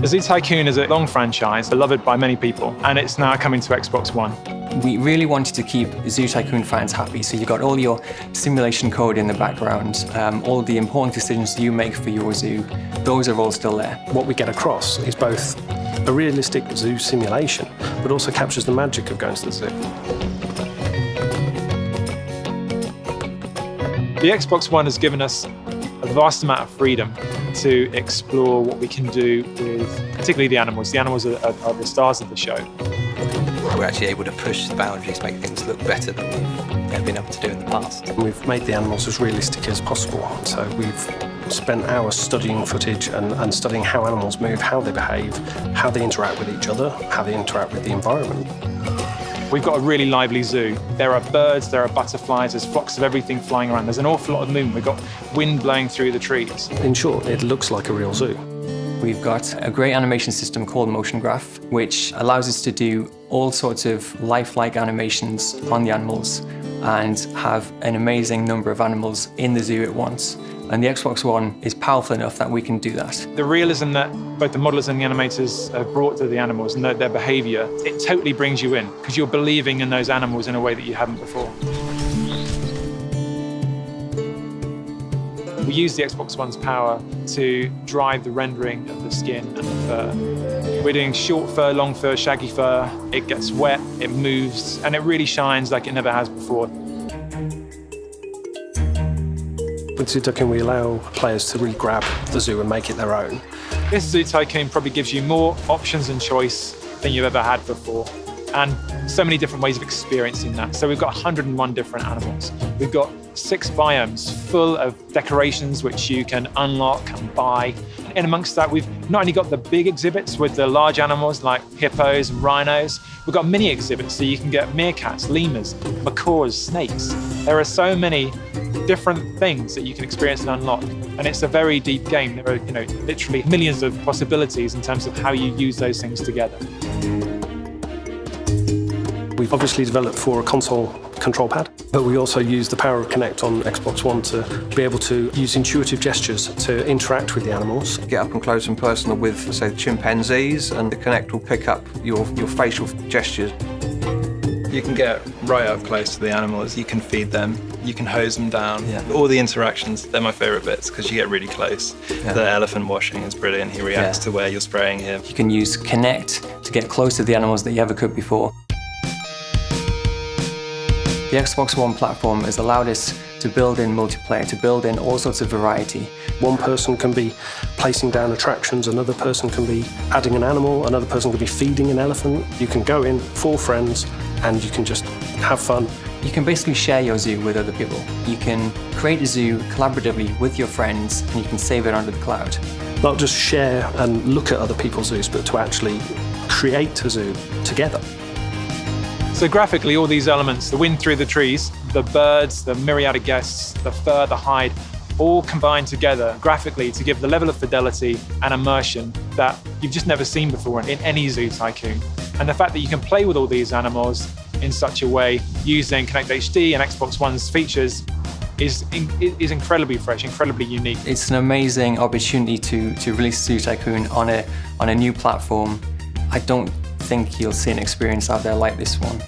The Zoo Tycoon is a long franchise, beloved by many people, and it's now coming to Xbox One. We really wanted to keep Zoo Tycoon fans happy, so you got all your simulation code in the background, all the important decisions you make for your zoo, those are all still there. What we get across is both a realistic zoo simulation, but also captures the magic of going to the zoo. The Xbox One has given us a vast amount of freedom to explore what we can do with particularly the animals. The animals are the stars of the show. We're actually able to push the boundaries, make things look better than we've been able to do in the past. We've made the animals as realistic as possible, so we've spent hours studying footage and studying how animals move, how they behave, how they interact with each other, how they interact with the environment. We've got a really lively zoo. There are birds, there are butterflies, there's flocks of everything flying around. There's an awful lot of movement. We've got wind blowing through the trees. In short, it looks like a real zoo. We've got a great animation system called Motion Graph, which allows us to do all sorts of lifelike animations on the animals and have an amazing number of animals in the zoo at once. And the Xbox One is powerful enough that we can do that. The realism that both the modelers and the animators have brought to the animals and their behaviour, it totally brings you in because you're believing in those animals in a way that you haven't before. We use the Xbox One's power to drive the rendering of the skin and the fur. We're doing short fur, long fur, shaggy fur. It gets wet, it moves, and it really shines like it never has before. With Zoo Tycoon, we allow players to really grab the zoo and make it their own. This Zoo Tycoon probably gives you more options and choice than you've ever had before, and so many different ways of experiencing that. So we've got 101 different animals. We've got 6 biomes full of decorations which you can unlock and buy. And amongst that, we've not only got the big exhibits with the large animals like hippos and rhinos, we've got mini exhibits so you can get meerkats, lemurs, macaws, snakes. There are so many different things that you can experience and unlock. And it's a very deep game. There are, literally millions of possibilities in terms of how you use those things together. We've obviously developed for a console control pad, but we also use the power of Kinect on Xbox One to be able to use intuitive gestures to interact with the animals. Get up and close and personal with, say, the chimpanzees, and the Kinect will pick up your facial gestures. You can get right up close to the animals, you can feed them, you can hose them down. Yeah. All the interactions, they're my favourite bits because you get really close. Yeah. The elephant washing is brilliant, he reacts to where you're spraying him. You can use Kinect to get close to the animals that you ever could before. The Xbox One platform has allowed us to build in multiplayer, to build in all sorts of variety. One person can be placing down attractions, another person can be adding an animal, another person can be feeding an elephant. You can go in 4 friends and you can just have fun. You can basically share your zoo with other people. You can create a zoo collaboratively with your friends and you can save it onto the cloud. Not just share and look at other people's zoos, but to actually create a zoo together. So graphically, all these elements, the wind through the trees, the birds, the myriad of guests, the fur, the hide, all combine together graphically to give the level of fidelity and immersion that you've just never seen before in any Zoo Tycoon. And the fact that you can play with all these animals in such a way using Kinect HD and Xbox One's features is incredibly fresh, incredibly unique. It's an amazing opportunity to release Zoo Tycoon on a new platform. I don't think you'll see an experience out there like this one.